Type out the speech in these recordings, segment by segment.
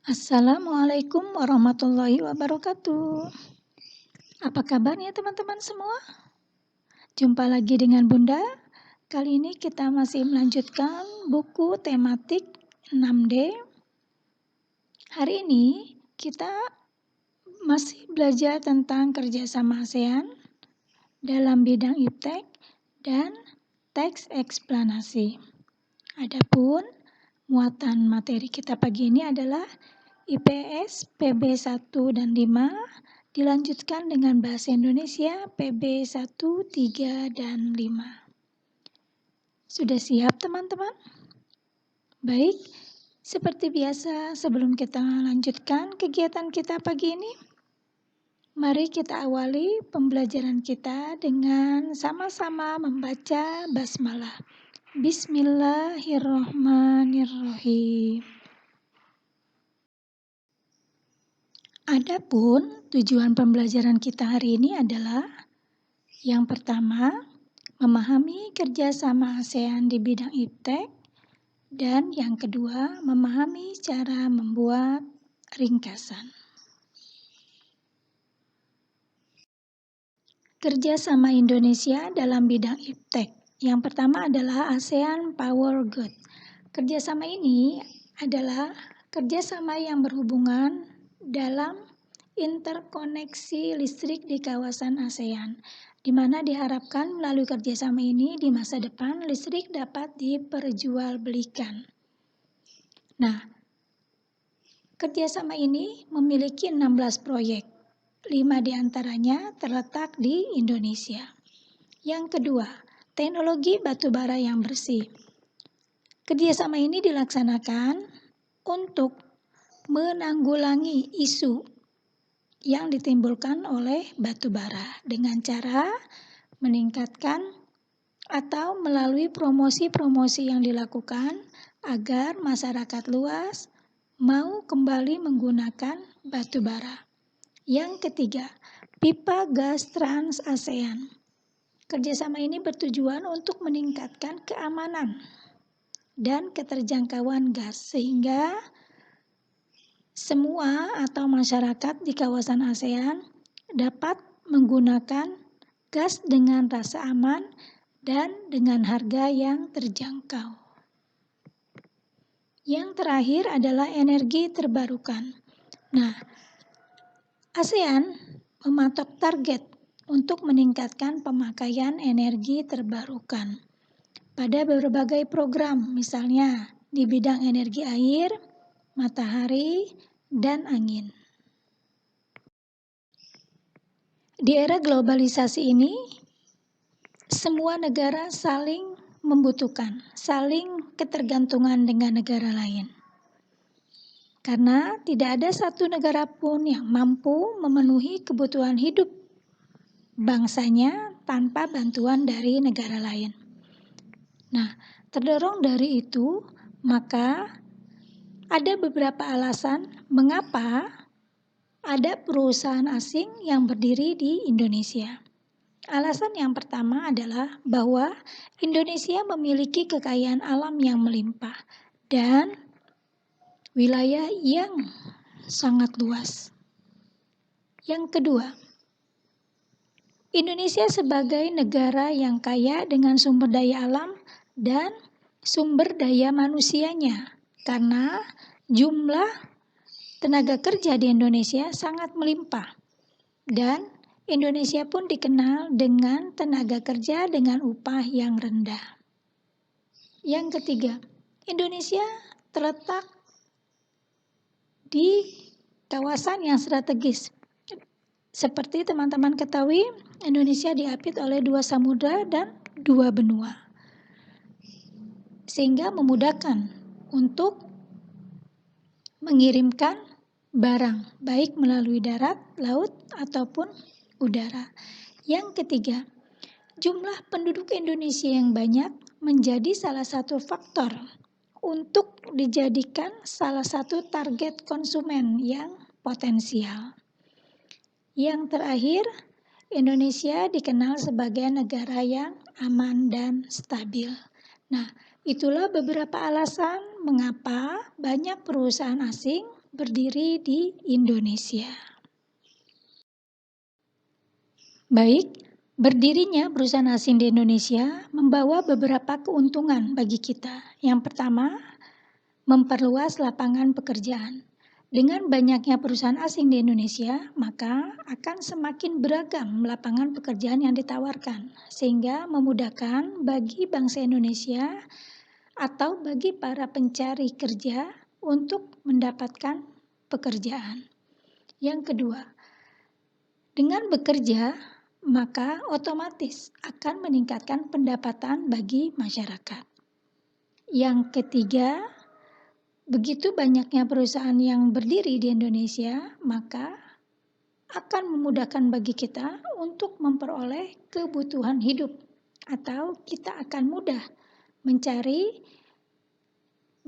Assalamualaikum warahmatullahi wabarakatuh. Apa kabarnya teman-teman semua? Jumpa lagi dengan Bunda. Kali ini kita masih melanjutkan buku tematik 6D. Hari ini kita masih belajar tentang kerjasama ASEAN dalam bidang iptek dan teks eksplanasi. Adapun muatan materi kita pagi ini adalah IPS PB 1 dan 5 dilanjutkan dengan bahasa Indonesia PB 1, 3, dan 5. Sudah siap teman-teman? Baik, seperti biasa sebelum kita lanjutkan kegiatan kita pagi ini, mari kita awali pembelajaran kita dengan sama-sama membaca basmalah. Bismillahirrahmanirrahim. Adapun tujuan pembelajaran kita hari ini adalah yang pertama, memahami kerjasama ASEAN di bidang iptek, dan yang kedua, memahami cara membuat ringkasan. Kerjasama Indonesia dalam bidang iptek. Yang pertama adalah ASEAN Power Grid. Kerjasama ini adalah kerjasama yang berhubungan dalam interkoneksi listrik di kawasan ASEAN, di mana diharapkan melalui kerjasama ini di masa depan listrik dapat diperjualbelikan. Nah, kerjasama ini memiliki 16 proyek, 5 diantaranya terletak di Indonesia. Yang kedua, teknologi batubara yang bersih. Kerjasama ini dilaksanakan untuk menanggulangi isu yang ditimbulkan oleh batubara dengan cara meningkatkan atau melalui promosi-promosi yang dilakukan agar masyarakat luas mau kembali menggunakan batubara. Yang ketiga, pipa gas Trans ASEAN. Kerjasama ini bertujuan untuk meningkatkan keamanan dan keterjangkauan gas sehingga semua atau masyarakat di kawasan ASEAN dapat menggunakan gas dengan rasa aman dan dengan harga yang terjangkau. Yang terakhir adalah energi terbarukan. Nah, ASEAN mematok target untuk meningkatkan pemakaian energi terbarukan pada berbagai program, misalnya di bidang energi air, matahari, dan angin. Di era globalisasi ini, semua negara saling membutuhkan, saling ketergantungan dengan negara lain. Karena tidak ada satu negara pun yang mampu memenuhi kebutuhan hidup bangsanya tanpa bantuan dari negara lain. Nah, terdorong dari itu, maka ada beberapa alasan mengapa ada perusahaan asing yang berdiri di Indonesia. Alasan yang pertama adalah bahwa Indonesia memiliki kekayaan alam yang melimpah dan wilayah yang sangat luas. Yang kedua, Indonesia sebagai negara yang kaya dengan sumber daya alam dan sumber daya manusianya, karena jumlah tenaga kerja di Indonesia sangat melimpah dan Indonesia pun dikenal dengan tenaga kerja dengan upah yang rendah. Yang ketiga, Indonesia terletak di kawasan yang strategis. Seperti teman-teman ketahui, Indonesia diapit oleh 2 samudra dan 2 benua. Sehingga memudahkan untuk mengirimkan barang, baik melalui darat, laut, ataupun udara. Yang ketiga, jumlah penduduk Indonesia yang banyak menjadi salah satu faktor untuk dijadikan salah satu target konsumen yang potensial. Yang terakhir, Indonesia dikenal sebagai negara yang aman dan stabil. Nah, itulah beberapa alasan mengapa banyak perusahaan asing berdiri di Indonesia. Baik, berdirinya perusahaan asing di Indonesia membawa beberapa keuntungan bagi kita. Yang pertama, memperluas lapangan pekerjaan. Dengan banyaknya perusahaan asing di Indonesia, maka akan semakin beragam lapangan pekerjaan yang ditawarkan, sehingga memudahkan bagi bangsa Indonesia atau bagi para pencari kerja untuk mendapatkan pekerjaan. Yang kedua, dengan bekerja, maka otomatis akan meningkatkan pendapatan bagi masyarakat. Yang ketiga, begitu banyaknya perusahaan yang berdiri di Indonesia, maka akan memudahkan bagi kita untuk memperoleh kebutuhan hidup, atau kita akan mudah mencari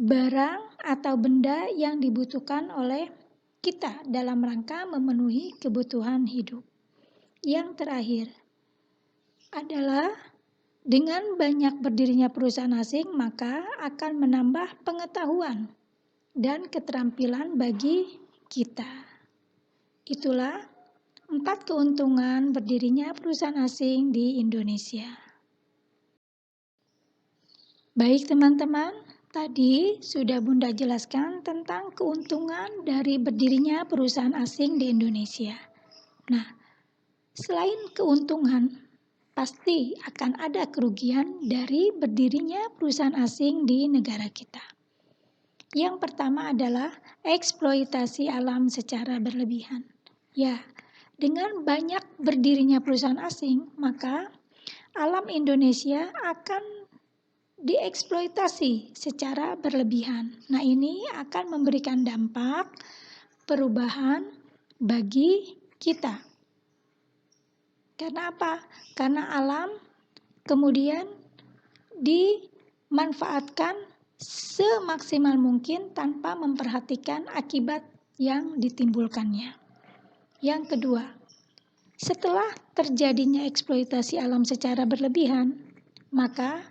barang atau benda yang dibutuhkan oleh kita dalam rangka memenuhi kebutuhan hidup. Yang terakhir adalah dengan banyak berdirinya perusahaan asing, maka akan menambah pengetahuan dan keterampilan bagi kita. Itulah 4 keuntungan berdirinya perusahaan asing di Indonesia. Baik teman-teman, tadi sudah Bunda jelaskan tentang keuntungan dari berdirinya perusahaan asing di Indonesia. Nah, selain keuntungan, pasti akan ada kerugian dari berdirinya perusahaan asing di negara kita. Yang pertama adalah eksploitasi alam secara berlebihan. Ya, dengan banyak berdirinya perusahaan asing, maka alam Indonesia akan dieksploitasi secara berlebihan. Nah, ini akan memberikan dampak perubahan bagi kita. Karena apa? Karena alam kemudian dimanfaatkan semaksimal mungkin tanpa memperhatikan akibat yang ditimbulkannya. Yang kedua, setelah terjadinya eksploitasi alam secara berlebihan, maka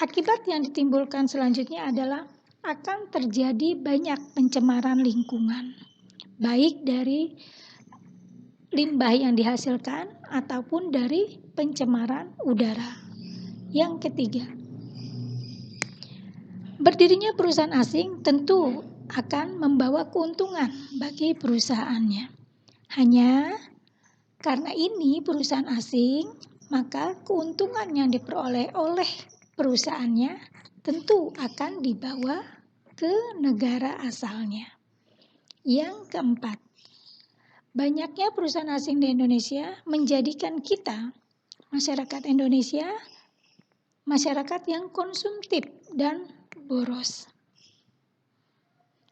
akibat yang ditimbulkan selanjutnya adalah akan terjadi banyak pencemaran lingkungan, baik dari limbah yang dihasilkan ataupun dari pencemaran udara. Yang ketiga, berdirinya perusahaan asing tentu akan membawa keuntungan bagi perusahaannya. Hanya karena ini perusahaan asing, maka keuntungan yang diperoleh oleh perusahaannya tentu akan dibawa ke negara asalnya. Yang keempat, banyaknya perusahaan asing di Indonesia menjadikan kita, masyarakat Indonesia, masyarakat yang konsumtif dan boros.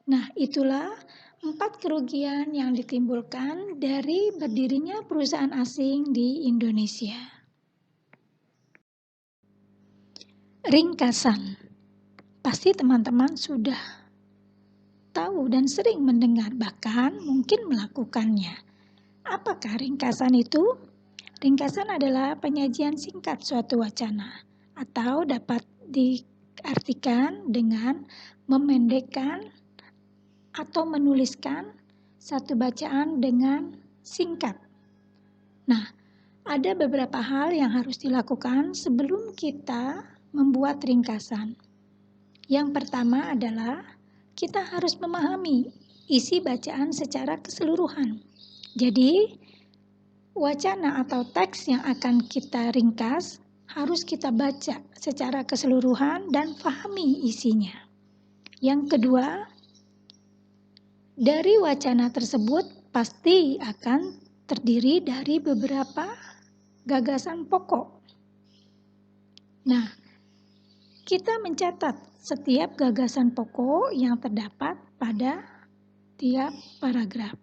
Nah, itulah 4 kerugian yang ditimbulkan dari berdirinya perusahaan asing di Indonesia. Ringkasan. Pasti teman-teman sudah tahu dan sering mendengar, bahkan mungkin melakukannya. Apakah ringkasan itu? Ringkasan adalah penyajian singkat suatu wacana, atau dapat diartikan dengan memendekkan atau menuliskan satu bacaan dengan singkat. Nah, ada beberapa hal yang harus dilakukan sebelum kita membuat ringkasan. Yang pertama adalah kita harus memahami isi bacaan secara keseluruhan. Jadi, wacana atau teks yang akan kita ringkas harus kita baca secara keseluruhan dan pahami isinya. Yang kedua, dari wacana tersebut pasti akan terdiri dari beberapa gagasan pokok. Nah, kita mencatat setiap gagasan pokok yang terdapat pada tiap paragraf.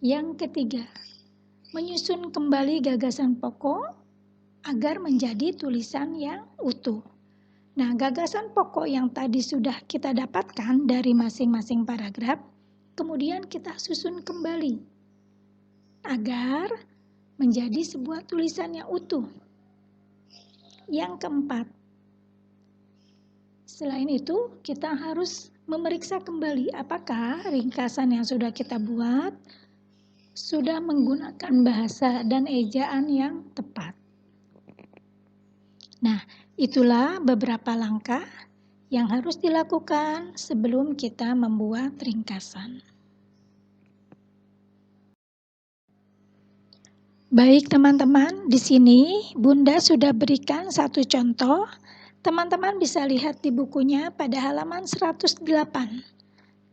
Yang ketiga, menyusun kembali gagasan pokok agar menjadi tulisan yang utuh. Nah, gagasan pokok yang tadi sudah kita dapatkan dari masing-masing paragraf, kemudian kita susun kembali agar menjadi sebuah tulisan yang utuh. Yang keempat, selain itu kita harus memeriksa kembali apakah ringkasan yang sudah kita buat sudah menggunakan bahasa dan ejaan yang tepat. Nah, itulah beberapa langkah yang harus dilakukan sebelum kita membuat ringkasan. Baik teman-teman, di sini Bunda sudah berikan satu contoh. Teman-teman bisa lihat di bukunya pada halaman 108.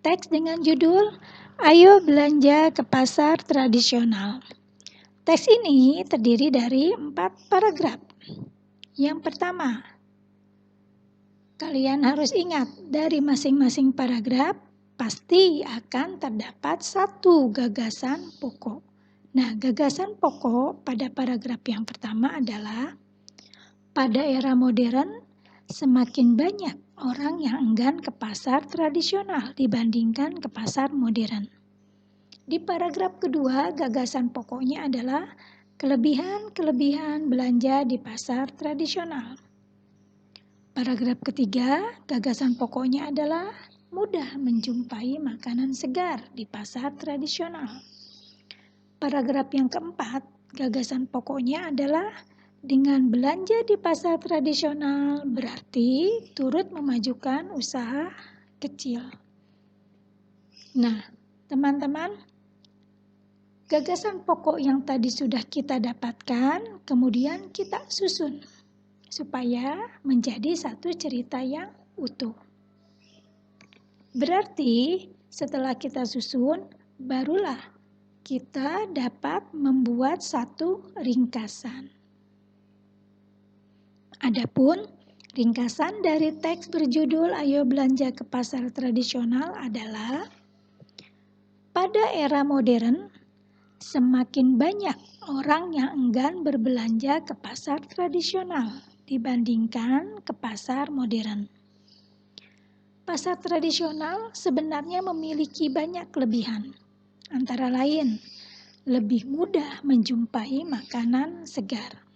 Teks dengan judul, Ayo Belanja ke Pasar Tradisional. Teks ini terdiri dari 4 paragraf. Yang pertama, kalian harus ingat dari masing-masing paragraf pasti akan terdapat satu gagasan pokok. Nah, gagasan pokok pada paragraf yang pertama adalah pada era modern semakin banyak orang yang enggan ke pasar tradisional dibandingkan ke pasar modern. Di paragraf kedua, gagasan pokoknya adalah kelebihan-kelebihan belanja di pasar tradisional. Paragraf ketiga, gagasan pokoknya adalah mudah menjumpai makanan segar di pasar tradisional. Paragraf yang keempat, gagasan pokoknya adalah dengan belanja di pasar tradisional berarti turut memajukan usaha kecil. Nah, teman-teman, gagasan pokok yang tadi sudah kita dapatkan, kemudian kita susun supaya menjadi satu cerita yang utuh. Berarti setelah kita susun, barulah kita dapat membuat satu ringkasan. Adapun ringkasan dari teks berjudul Ayo Belanja ke Pasar Tradisional adalah pada era modern, semakin banyak orang yang enggan berbelanja ke pasar tradisional dibandingkan ke pasar modern. Pasar tradisional sebenarnya memiliki banyak kelebihan. Antara lain, lebih mudah menjumpai makanan segar.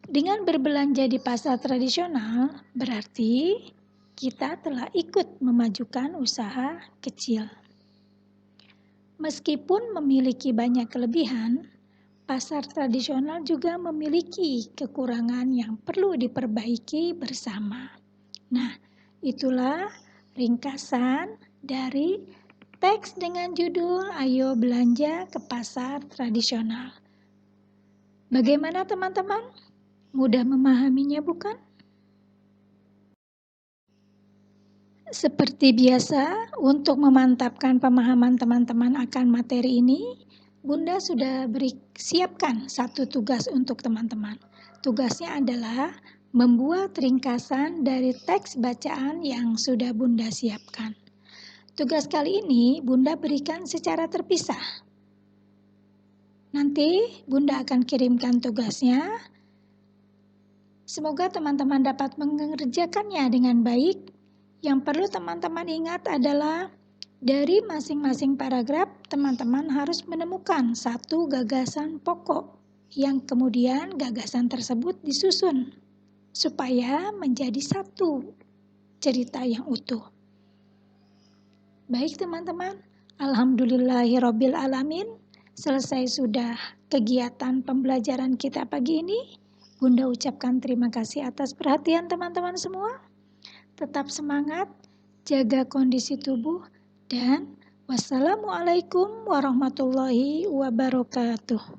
Dengan berbelanja di pasar tradisional, berarti kita telah ikut memajukan usaha kecil. Meskipun memiliki banyak kelebihan, pasar tradisional juga memiliki kekurangan yang perlu diperbaiki bersama. Nah, itulah ringkasan dari teks dengan judul Ayo Belanja ke Pasar Tradisional. Bagaimana teman-teman? Mudah memahaminya bukan? Seperti biasa, untuk memantapkan pemahaman teman-teman akan materi ini, Bunda sudah siapkan satu tugas untuk teman-teman. Tugasnya adalah membuat ringkasan dari teks bacaan yang sudah Bunda siapkan. Tugas kali ini Bunda berikan secara terpisah. Nanti Bunda akan kirimkan tugasnya. Semoga teman-teman dapat mengerjakannya dengan baik. Yang perlu teman-teman ingat adalah dari masing-masing paragraf teman-teman harus menemukan satu gagasan pokok yang kemudian gagasan tersebut disusun supaya menjadi satu cerita yang utuh. Baik teman-teman, alhamdulillahirabbil alamin, selesai sudah kegiatan pembelajaran kita pagi ini. Bunda ucapkan terima kasih atas perhatian teman-teman semua. Tetap semangat, jaga kondisi tubuh, dan wassalamualaikum warahmatullahi wabarakatuh.